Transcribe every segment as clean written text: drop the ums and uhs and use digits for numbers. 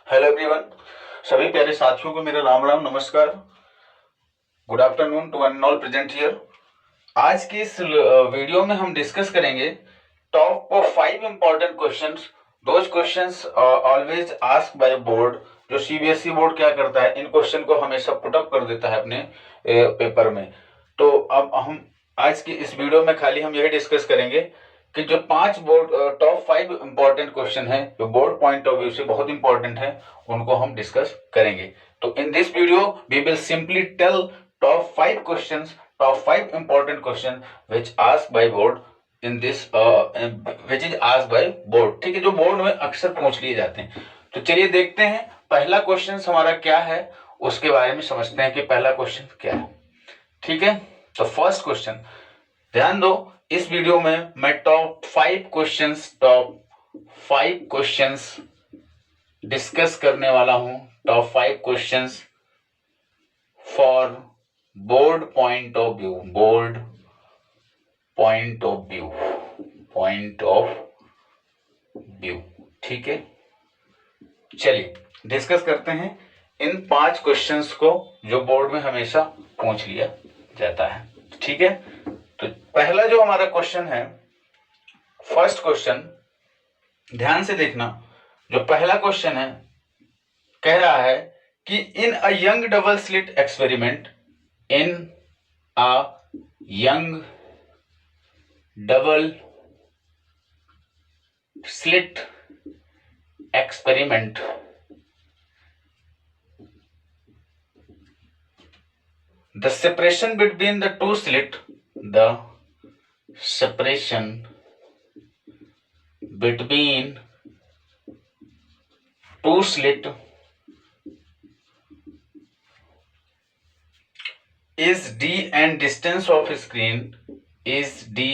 Hello everyone, सभी प्यारे साथियों को मेरा राम राम नमस्कार। Good afternoon to one and all present here. आज की इस वीडियो में हम डिस्कस करेंगे top 5 important questions, those questions always asked by board. जो सीबीएसई बोर्ड क्या करता है, इन क्वेश्चन को हमेशा पुट अप कर देता है अपने पेपर में। तो अब हम आज की इस वीडियो में खाली हम यही डिस्कस करेंगे कि जो 5 बोर्ड टॉप 5 इंपॉर्टेंट क्वेश्चन है जो बोर्ड पॉइंट ऑफ व्यू से बहुत इंपॉर्टेंट है, उनको हम डिस्कस करेंगे। तो in this video we will simply tell top 5 questions, top 5 important question which asked by board in this which is asked by board. ठीक है, जो बोर्ड में अक्सर पूछ लिए जाते हैं। तो चलिए देखते हैं पहला क्वेश्चन हमारा क्या है, उसके बारे में समझते हैं कि पहला क्वेश्चन क्या है। ठीक है, तो फर्स्ट क्वेश्चन ध्यान दो, इस वीडियो में मैं टॉप 5 क्वेश्चंस डिस्कस करने वाला हूं। Top 5 questions for board point of view, board point of view, point of view. ठीक है, चलिए डिस्कस करते हैं इन 5 क्वेश्चंस को जो बोर्ड में हमेशा पूछ लिया जाता है। ठीक है, तो पहला जो हमारा क्वेश्चन है, फर्स्ट क्वेश्चन, ध्यान से देखना। जो पहला क्वेश्चन है कह रहा है कि in a Young double slit experiment, in a Young double slit experiment, the separation between the two slit, the separation between two slit is d and distance of screen, is d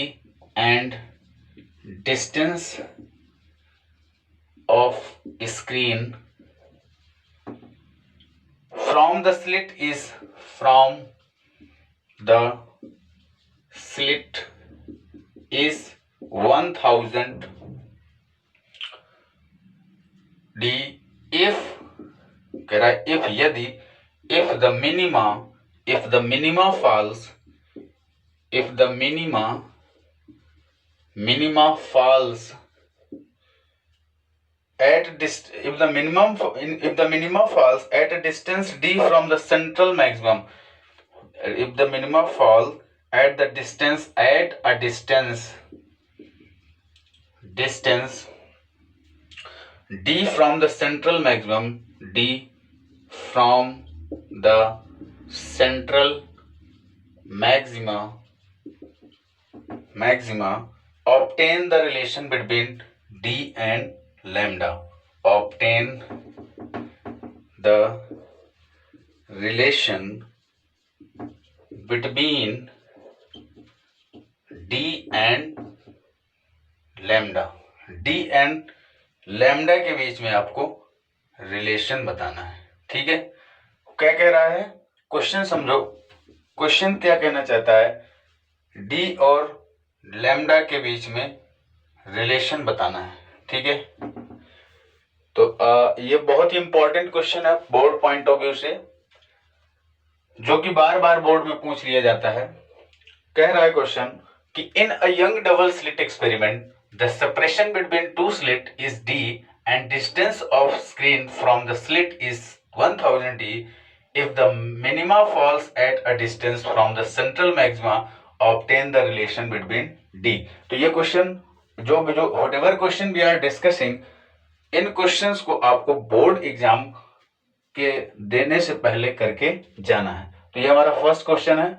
and distance of screen from the slit is, from the slit is 1000 d if, कह रहा है if, यदि, if the minima falls, if the minima falls at if the minima falls at a distance d from the central maximum, if the minima fall at the distance, at a distance d from the central maximum, d from the central maxima, obtain the relation between d and lambda, obtain the relation between d and lambda, d and lambda के बीच में आपको relation बताना है। ठीक है, क्या कह रहा है क्वेश्चन, समझो क्वेश्चन क्या कहना चाहता है, d और लैम्डा के बीच में रिलेशन बताना है। ठीक है, तो ये बहुत ही इंपॉर्टेंट क्वेश्चन है बोर्ड पॉइंट ऑफ व्यू से, जो कि बार बार बोर्ड में पूछ लिया जाता है। कह रहा है क्वेश्चन कि in a Young double slit experiment the separation between two slit is d and distance of screen from the slit is 1000 d if the minima falls at a distance from the central maxima, obtain the relation between d। तो ये question जो whatever question we are discussing, in questions को आपको board exam के देने से पहले करके जाना है। तो ये हमारा फर्स्ट क्वेश्चन है,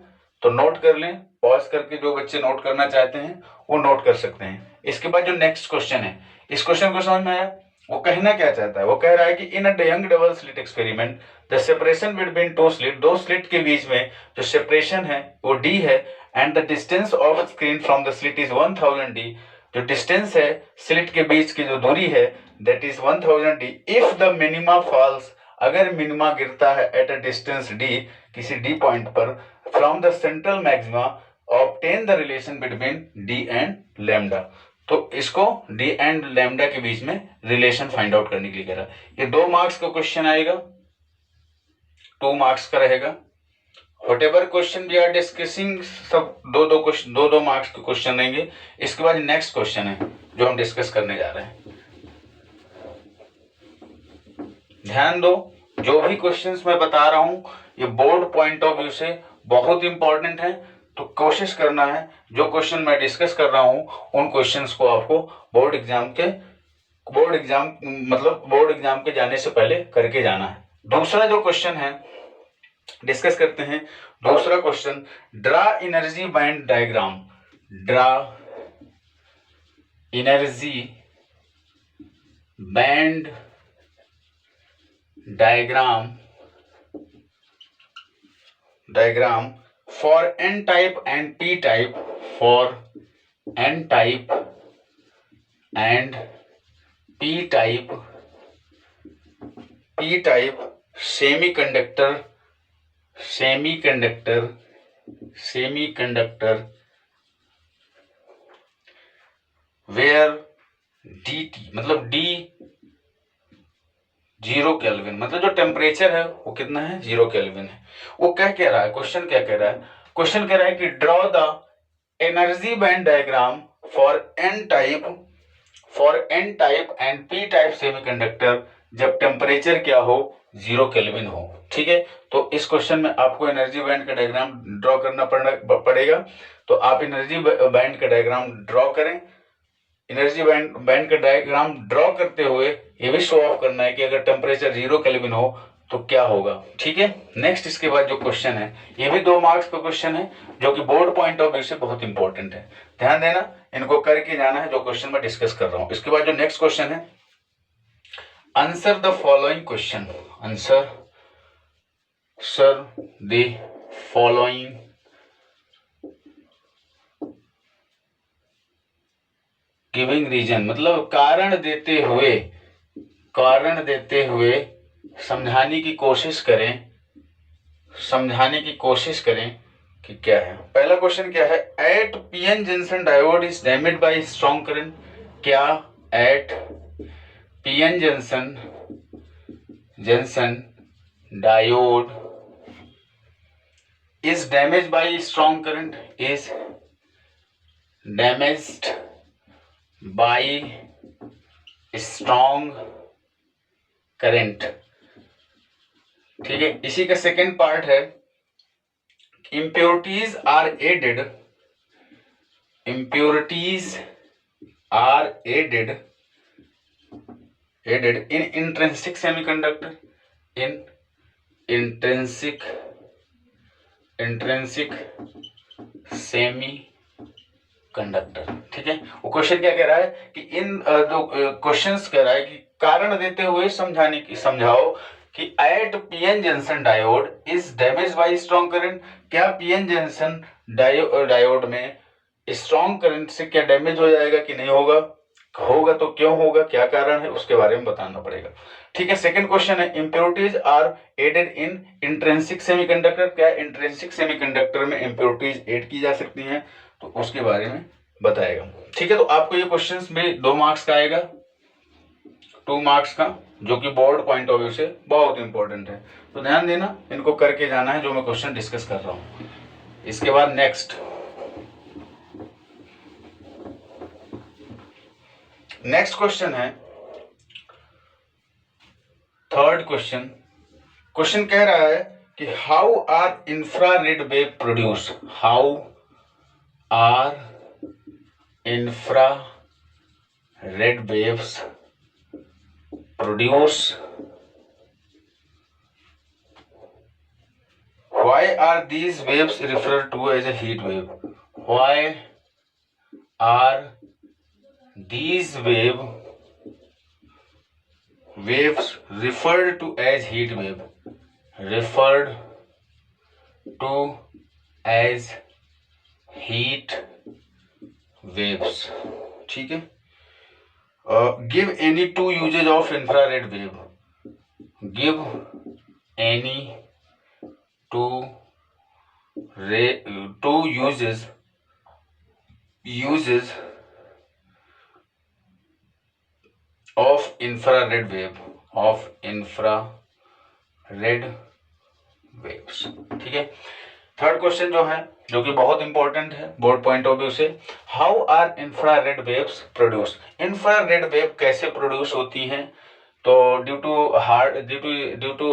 तो नोट कर लें, पॉज करके जो बच्चे नोट करना चाहते हैं वो नोट कर सकते हैं। इसके बाद जो नेक्स्ट क्वेश्चन है, इस क्वेश्चन को समझ में आया, वो कहना क्या चाहता है, वो कह रहा है कि in a Young double slit experiment the separation between two slit, दो स्लिट के बीच में जो सेपरेशन है वो d है, and the distance of screen from the slit is 1000 d, जो डिस्टेंस है स्लिट के बीच की जो दूरी है that is 1000 d if the minima falls, अगर मिनिमा गिरता है एट अ डिस्टेंस d, किसी d पॉइंट पर, from the central maxima, obtain the relation between d and lambda. तो इसको डी एंड लैम्डा के बीच में रिलेशन फाइंड आउट करने के लिए कह रहा है। ये 2 मार्क्स का क्वेश्चन आएगा, 2 मार्क्स का रहेगा। Whatever question we are discussing सब दो मार्क्स के क्वेश्चन रहेंगे। इसके बाद नेक्स्ट क्वेश्चन है जो हम डिस्कस करने जा रहे हैं। ध्यान दो, जो भी क्वेश्चंस मैं बता रहा हूं ये बोर्ड पॉइंट ऑफ व्यू से बहुत इंपॉर्टेंट है। तो कोशिश करना है जो क्वेश्चन मैं डिस्कस कर रहा हूं उन क्वेश्चंस को आपको बोर्ड एग्जाम के जाने से पहले करके जाना है। दूसरा जो क्वेश्चन है डिस्कस करते हैं। दूसरा question, draw energy band diagram. Draw energy band diagram for n type and p type, for n type and p type semiconductor where dt मतलब d 0 केल्विन, मतलब जो टेम्परेचर है वो कितना है, 0 केल्विन है। वो क्या कह रहा है, क्वेश्चन क्या कह रहा है, क्वेश्चन कह रहा है कि draw the energy band diagram for n type and p type semiconductor जब टेम्परेचर क्या हो, 0 केल्विन हो। ठीक है, तो इस क्वेश्चन में आपको एनर्जी बैंड का डायग्राम ड्रॉ करना पड़ेगा। तो आप एनर्जी बैंड का डायग्राम ड्रॉ करें। एनर्जी बैंड का डायग्राम ड्रॉ करते हुए ये भी शो ऑफ करना है कि अगर टेम्परेचर 0 केल्विन हो तो क्या होगा। ठीक है, नेक्स्ट इसके बाद जो क्वेश्चन है ये भी 2 मार्क्स का क्वेश्चन है जो कि बोर्ड पॉइंट ऑफ व्यू से बहुत इंपॉर्टेंट है। ध्यान देना, इनको करके जाना है जो क्वेश्चन मैं डिस्कस कर रहा हूं। इसके बाद जो नेक्स्ट क्वेश्चन है, answer the following question. Answer the following giving reason, मतलब कारण देते हुए समझाने की कोशिश करें कि क्या है। पहला क्वेश्चन क्या है, at PN junction diode is damaged by strong current. क्या at PN junction diode is damaged by strong current, is damaged by strong current. ठीक है, इसी का सेकेंड पार्ट है, impurities are added in intrinsic semiconductor, in intrinsic semiconductor। ठीक है, वो question क्या कह रहा है कि इन दो क्वेश्चंस कह रहा है कि कारण देते हुए समझाओ कि at PN junction diode is damage by strong current. क्या पीएन जंक्शन डायोड में स्ट्रॉन्ग करंट से क्या डैमेज हो जाएगा कि नहीं होगा, होगा तो क्यों होगा, क्या कारण है, उसके बारे में बताना पड़ेगा। ठीक है, सेकंड क्वेश्चन है, impurities are added in intrinsic semiconductor. क्या इंट्रिंसिक सेमीकंडक्टर में इंप्योरिटीज ऐड की जा सकती हैं, तो उसके बारे में बताएगा। ठीक है, तो आपको ये क्वेश्चंस में 2 मार्क्स का आएगा, 2 मार्क्स का, जो कि बोर्ड पॉइंट ऑफ व्यू से बहुत इंपॉर्टेंट है। तो ध्यान देना, इनको करके जाना है जो मैं क्वेश्चन डिस्कस कर रहा हूं। इसके बाद नेक्स्ट क्वेश्चन है, थर्ड क्वेश्चन कह रहा है कि how are infrared wave produce. How are infrared waves produce. Why are these waves referred to as a heat wave? Why are these waves referred to as heat wave? Referred to as heat waves. ठीक है, give any 2 uses of infrared wave. Give any two uses of infrared wave, of infrared waves. ठीक है, third question जो है, जो कि बहुत important है बोर्ड पॉइंट ऑफ व्यू से, how are infrared waves produce. Infrared wave कैसे प्रोड्यूस होती हैं? तो ड्यू टू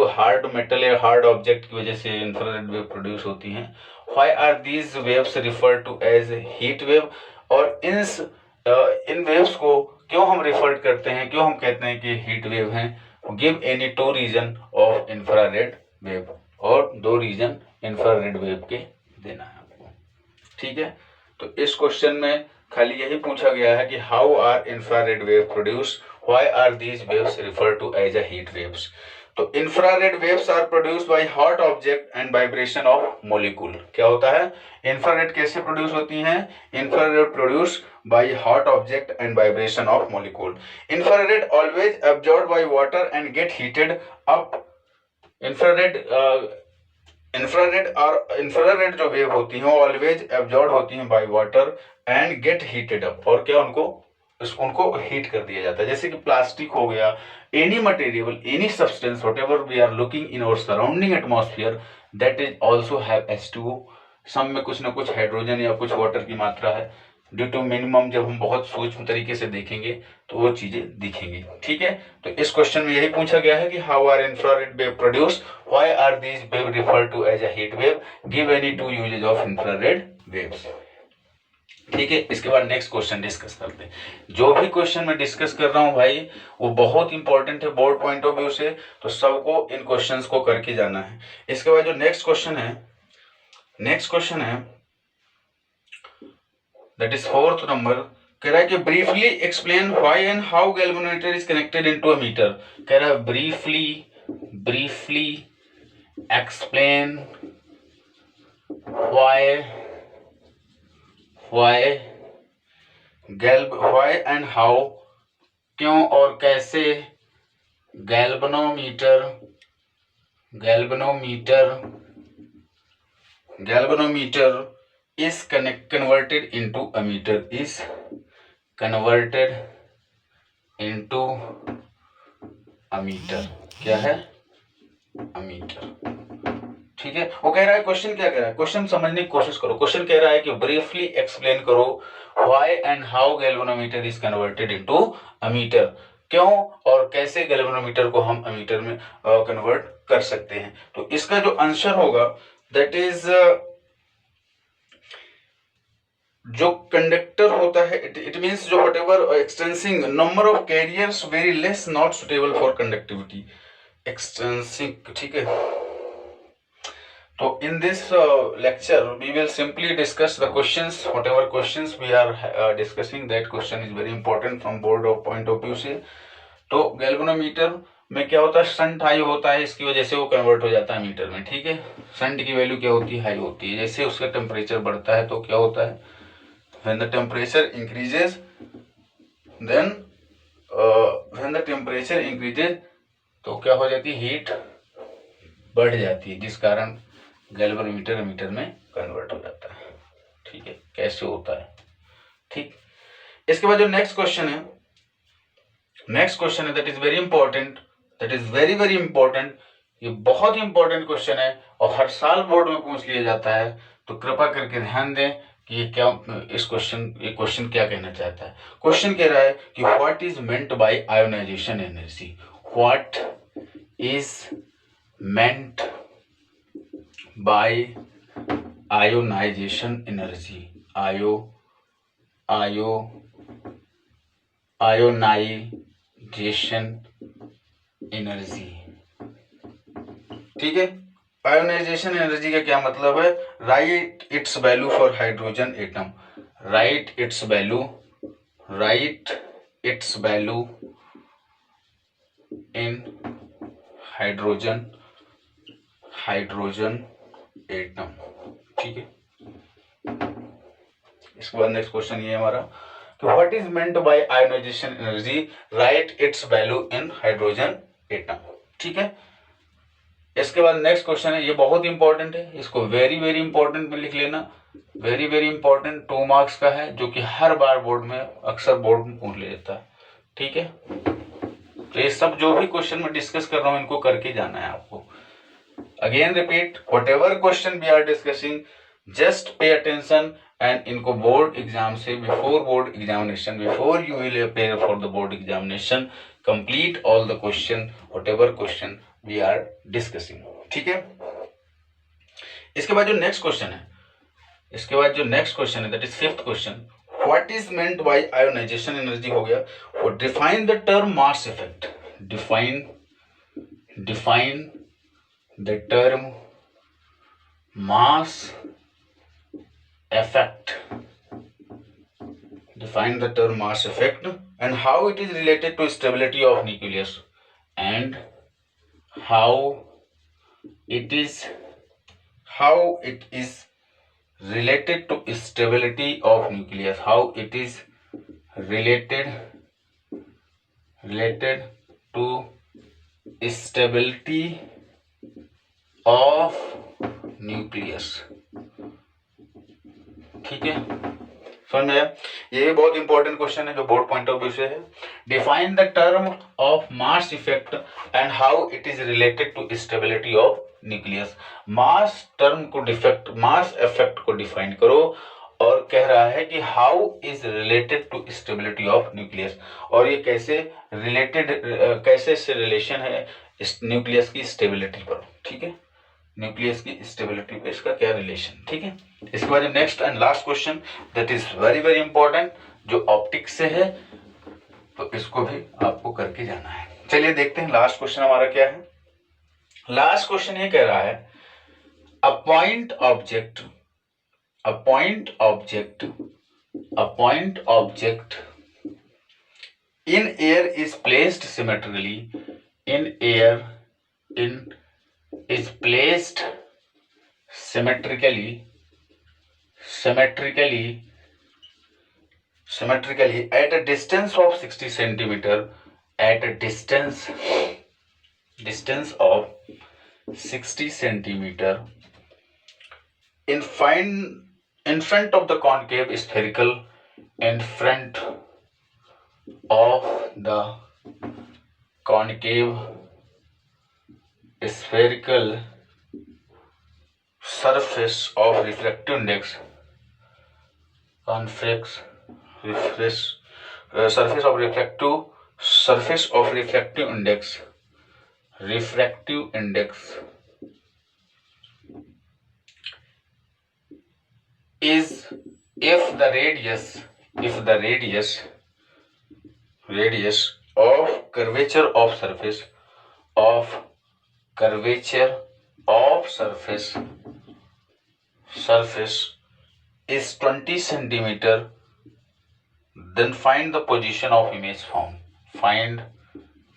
हार्ड मेटल या हार्ड ऑब्जेक्ट की वजह से इंफ्रारेड वेव प्रोड्यूस होती हैं। Why are these waves refer to as heat wave, और इन वेव्स को क्यों हम रिफर करते हैं, क्यों हम कहते हैं कि हीट वेव हैं? Give any two reason of infrared wave, और दो रीजन इंफ्रारेड वेव के देना है आपको। ठीक है, तो इस क्वेश्चन में खाली यही पूछा गया है कि how are infrared wave produce, why are these waves refer to as a heat waves. तो infrared waves are produced by hot object and vibration of molecule. क्या होता है? इंफ्रारेड कैसे प्रोड्यूस होती हैं? Infrared produce by hot object and vibration of molecule. Infrared always absorb by water and get heated up. Infrared जो wave होती हैं वो ऑलवेज एब्जॉर्ब होती हैं by water and get heated up, और क्या उनको हीट कर दिया जाता है। जैसे कि प्लास्टिक हो गया, any material, any substance whatever we are looking in our surrounding atmosphere, that is also have H2O। सब में कुछ ना कुछ हाइड्रोजन या कुछ वाटर की मात्रा है। ड्यू टू मिनिमम, जब हम बहुत सूक्ष्म तरीके से देखेंगे तो वो चीजें दिखेंगी। ठीक है, तो इस क्वेश्चन में यही पूछा गया है कि how are infrared wave produce, why are these wave refer to as a heat wave, give any two usages of infrared waves. ठीक है, इसके बाद नेक्स्ट क्वेश्चन डिस्कस करते हैं। जो भी क्वेश्चन मैं डिस्कस कर रहा हूं भाई, वो बहुत इंपॉर्टेंट है बोर्ड पॉइंट ऑफ व्यू से, तो सबको इन क्वेश्चंस को करके जाना है। इसके बाद जो नेक्स्ट क्वेश्चन है दैट इज फोर्थ नंबर, कह रहा है कि briefly explain why and how galvanometer is connected into a meter. कह रहा है briefly explain why and how, क्यों और कैसे galvanometer is converted into a meter, is converted into a meter। क्या है? अमीटर। ठीक है, वो कह रहा है, क्वेश्चन क्या कह रहा है, क्वेश्चन समझने की कोशिश करो। क्वेश्चन कह रहा है कि ब्रीफली एक्सप्लेन करो why and how galvanometer is converted into a meter, क्यों और कैसे गैल्वेनोमीटर को हम अमीटर में कन्वर्ट कर सकते हैं। तो इसका जो आंसर होगा दैट इज, जो कंडक्टर होता है, इट मींस जो व्हाटएवर एक्सटेंसिंग number of carriers very less, not suitable for conductivity, एक्सटेंसिंग। ठीक है, तो in this lecture we will simply discuss the questions, whatever questions we are discussing, that question is very important from board of point of view से। तो galvanometer में क्या होता है, शंट हाई होता है, इसकी वजह से वो कन्वर्ट हो जाता है मीटर में। ठीक है, शंट की वैल्यू क्या होती है, हाई होती है। जैसे उसका टेम्परेचर बढ़ता है तो क्या होता है, when the temperature increases, then when the temperature increases, तो क्या हो जाती है, हीट बढ़ जाती है, जिस कारण गैल्वेनोमीटर मीटर में कन्वर्ट हो जाता है। ठीक है, कैसे होता है। ठीक, इसके बाद जो नेक्स्ट क्वेश्चन है that is very important, very important. ये बहुत ही इंपॉर्टेंट क्वेश्चन है और हर साल बोर्ड में पूछ लिया जाता है, तो कृपा करके ध्यान दें कि ये क्वेश्चन क्या कहना चाहता है। क्वेश्चन कह रहा है कि what is meant by ionization energy, what is meant by ionization energy, ionization energy। ठीक है, आयोनाइजेशन एनर्जी का क्या मतलब है, right its value for hydrogen atom, right its value in hydrogen atom. ठीक है, इसके बाद नेक्स्ट क्वेश्चन ये है हमारा कि what is meant by ionization energy, right its value in hydrogen atom. ठीक है, इसके बाद नेक्स्ट क्वेश्चन है, ये बहुत इंपॉर्टेंट है, इसको वेरी इंपॉर्टेंट में लिख लेना, वेरी इंपॉर्टेंट, 2 मार्क्स का है, जो कि हर बार बोर्ड में अक्सर बोर्ड में पूछ ले जाता है। ठीक है, तो ये सब जो भी क्वेश्चन मैं डिस्कस कर रहा हूँ इनको करके जाना है आपको। Again repeat, whatever question we are discussing just pay attention, and इनको बोर्ड एग्जाम से before board examination, before you will appear for the board examination, complete all the question whatever question we are discussing. ठीक है, इसके बाद जो next question है, that is fifth question, what is meant by ionization energy हो गया, और define the term mass effect, define the term mass effect, define the term mass effect and how it is related to stability of nucleus, and how it is related to stability of nucleus, how it is related to stability of nucleus. ठीक है, समझ में आया? ये भी बहुत important question है जो बोर्ड पॉइंट ऑफ व्यू से है। Define the term of mass effect and how it is related to stability of nucleus. Mass term को मास इफेक्ट को डिफाइन करो, और कह रहा है कि how is related to stability of nucleus, और ये कैसे से रिलेशन है न्यूक्लियस की स्टेबिलिटी पर। ठीक है, न्यूक्लियस की स्टेबिलिटी पे इसका क्या रिलेशन। ठीक है, इसके बाद next and last question that is very very important, जो ऑप्टिक्स से है, तो इसको भी आपको करके जाना है। चलिए देखते हैं लास्ट क्वेश्चन हमारा क्या है। लास्ट क्वेश्चन ये कह रहा है, a point object in air is placed symmetrically, symmetrically at a distance of 60 centimeter, at a distance of 60 centimeter in front of the concave spherical, in front of the concave spherical surface of refractive index, surface of refractive index is if the radius of curvature of surface is 20 centimeter, then find the position of image formed. Find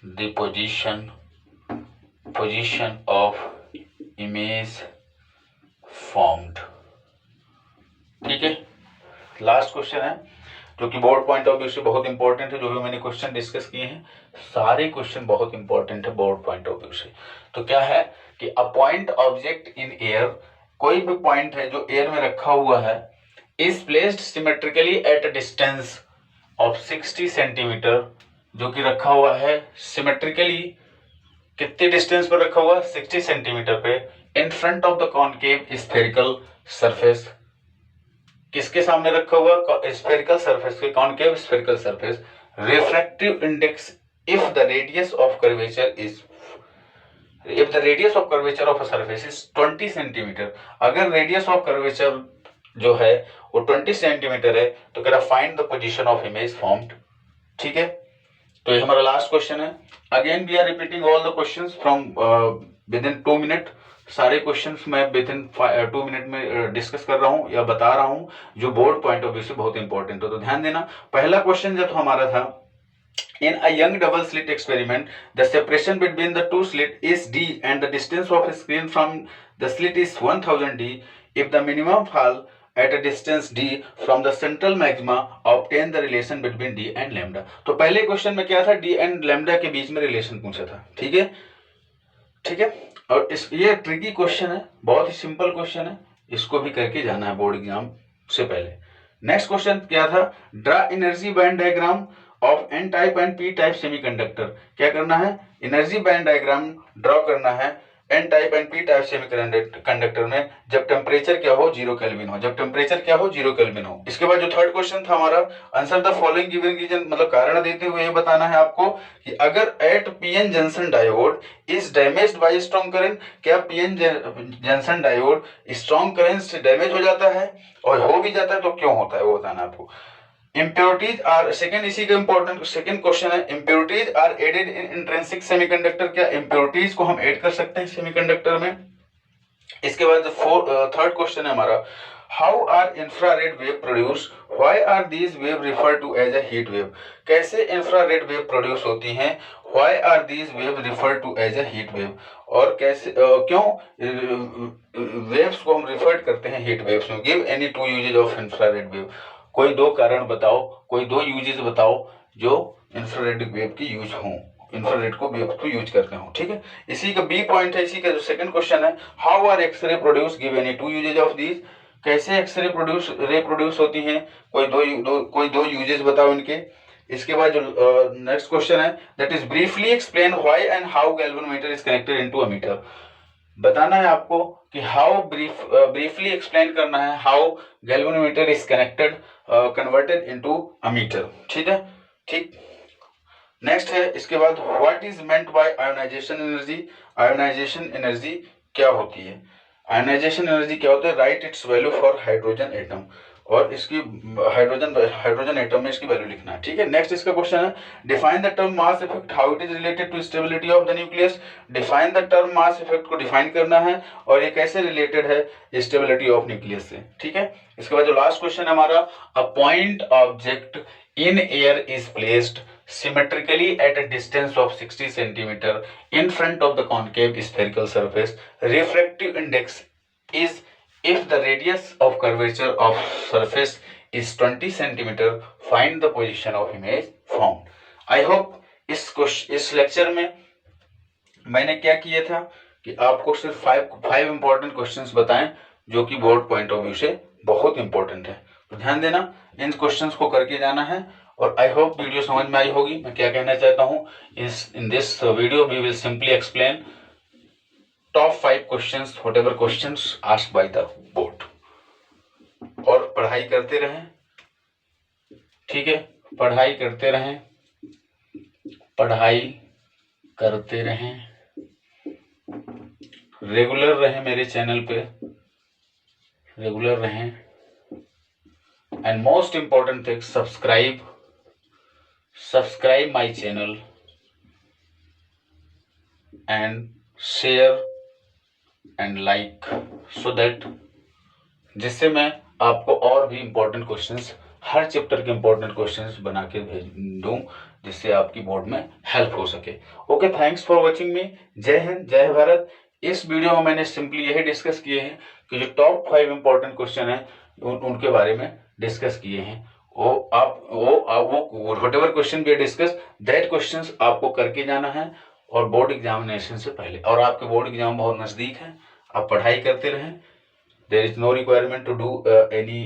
the position of image formed. ठीक है, last question है जो कि board point of view से बहुत important है। जो भी मैंने क्वेश्चन डिस्कस किए हैं सारे क्वेश्चन बहुत इंपॉर्टेंट है बोर्ड पॉइंट ऑफ व्यू से। तो क्या है कि a point object in air, कोई भी पॉइंट है जो एयर में रखा हुआ है, is placed symmetrically eight a distance of 60 centimetre, जो कि रखा हुआ है सिमेट्रिकली, कितने डिस्टेंस पर रखा हुआ है, 60 सेंटीमीटर पे, in front of the concave spherical surface, किसके सामने रखा हुआ, स्फेरिकल सरफेस के, concave spherical surface, refractive index if the radius of curvature of a surface is 20 centimetre, अगर रेडियस ऑफ कर्वेचर जो है वो 20 सेंटीमीटर है, तो कह रहा find the position of image formed. ठीक है, तो ये हमारा लास्ट क्वेश्चन है। Again we are repeating all the questions from with in 2 minute. सारे क्वेश्चंस मैं विद इन 2 मिनट में डिस्कस कर रहा हूं या बता रहा हूं, जो बोर्ड पॉइंट ऑफ व्यू से बहुत इंपॉर्टेंट हो। तो ध्यान देना, पहला क्वेश्चन जब हमारा था, in a young double slit experiment the separation between the two slit is d and the distance of a screen from the slit is 1000 d if the minimum fall at a distance d from the central maxima obtain the relation between d and lambda। तो पहले question में क्या था, d and lambda के बीच में relation पूछा था। ठीक है, और ये ट्रिकी क्वेश्चन है, बहुत ही सिंपल क्वेश्चन है, इसको भी करके जाना है बोर्ड एग्जाम से पहले। नेक्स्ट क्वेश्चन क्या था, draw energy band diagram of N type and P type semiconductor. क्या करना है, एनर्जी बैंड डायग्राम ड्रॉ करना है N type and P type semiconductor में जब टेम्परेचर क्या हो 0 केल्विन हो, जब टेम्परेचर क्या हो 0 केल्विन हो। इसके बाद जो थर्ड क्वेश्चन था हमारा, answer the following given reason, मतलब कारण देते हुए ये बताना है आपको कि अगर at PN junction diode is damaged by strong current, क्या PN junction diode strong current से डैमेज हो जाता है, और हो भी जाता है तो क्यों होता है वो बताना आपको। इम्प्योरिटीज आर, सेकंड इसी का इंपॉर्टेंट सेकंड क्वेश्चन है, impurities are added in intrinsic semiconductor, क्या इम्प्योरिटीज को हम ऐड कर सकते हैं सेमीकंडक्टर में। इसके बाद थर्ड क्वेश्चन है हमारा, how are infrared wave produce, why are these wave refer to as a heat wave, कैसे इंफ्रारेड वेव प्रोड्यूस होती हैं, why are these wave refer to as a heat wave, और कैसे क्यों वेव्स को हम रिफर करते हैं हीट वेव्स में। Give any two usages of infrared wave, कोई दो कारण बताओ, कोई दो यूजेस बताओ जो इंफ्रारेड वेव की यूज हो, इंफ्रारेड को वेव को यूज करते हो। ठीक है, इसी का बी पॉइंट है, इसी का जो सेकंड क्वेश्चन है, how are X ray produce, give any two usages of these, कैसे एक्सरे प्रोड्यूस होती हैं, कोई दो यूजेस बताओ इनके। इसके बाद जो नेक्स्ट क्वेश्चन है, that is briefly explain why and how galvanometer is connected into a meter, बताना है आपको कि हाउ ब्रीफली एक्सप्लेन करना है how galvanometer is connected converted into a meter. ठीक है, ठीक। नेक्स्ट है इसके बाद, what is meant by ionization energy, ionization energy क्या होती है, आयोनाइजेशन एनर्जी क्या होता है, right its value for hydrogen atom, और इसकी हाइड्रोजन एटम में इसकी वैल्यू लिखना है। ठीक है, नेक्स्ट इसका क्वेश्चन है, define the term mass effect, how it is related to stability of the nucleus, define the term mass effect को डिफाइन करना है और ये कैसे रिलेटेड है स्टेबिलिटी ऑफ न्यूक्लियस से। ठीक है, इसके बाद जो लास्ट क्वेश्चन है हमारा, a point object in air is placed symmetrically at a distance of 60 centimeter in front of the concave spherical surface. Refractive index is if the radius of curvature of surface is 20 centimeter. Find the position of image formed. I hope इस lecture में मैंने क्या किया था कि आपको सिर्फ five important questions बताएं जो कि बोर्ड पॉइंट ऑफ व्यू से बहुत इंपॉर्टेंट है। तो ध्यान देना, इन क्वेश्चंस को करके जाना है, और आई होप वीडियो समझ में आई होगी मैं क्या कहना चाहता हूँ। In this video we will simply explain top 5 questions, whatever questions asked by the board, और पढ़ाई करते रहें। ठीक है, पढ़ाई करते रहें, पढ़ाई करते रहें, रेगुलर रहें मेरे चैनल पे, रेगुलर रहें, and most important thing, subscribe my channel and share and like, so that जिससे मैं आपको और भी इंपॉर्टेंट क्वेश्चंस, हर चैप्टर के इंपॉर्टेंट क्वेश्चंस बना के भेज दूं जिससे आपकी बोर्ड में हेल्प हो सके। ओके, थैंक्स फॉर वॉचिंग मी। जय हिंद, जय भारत। इस वीडियो में मैंने सिंपली यही डिस्कस किए हैं कि जो टॉप 5 इंपॉर्टेंट क्वेश्चन है उनके बारे में डिस्कस किए हैं। वो व्हाटएवर क्वेश्चन भी डिस्कस, दैट क्वेश्चंस आपको करके जाना है और बोर्ड एग्जामिनेशन से पहले, और आपके बोर्ड एग्जाम बहुत नजदीक है, आप पढ़ाई करते रहें। There is no requirement to do any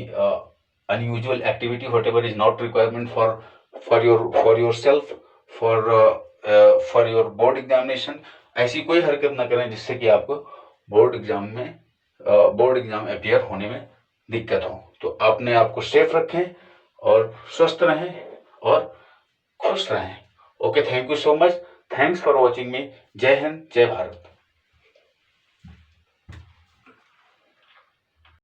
unusual activity, whatever is not requirement for yourself, for your board examination। ऐसी कोई हरकत ना करें जिससे कि आपको बोर्ड एग्जाम अपीयर होने में दिक्कत हो। तो अपने आप को सेफ रखें और स्वस्थ रहें और खुश रहें। Okay, thank you so much, thanks for watching मी। जय हिंद, जय भारत।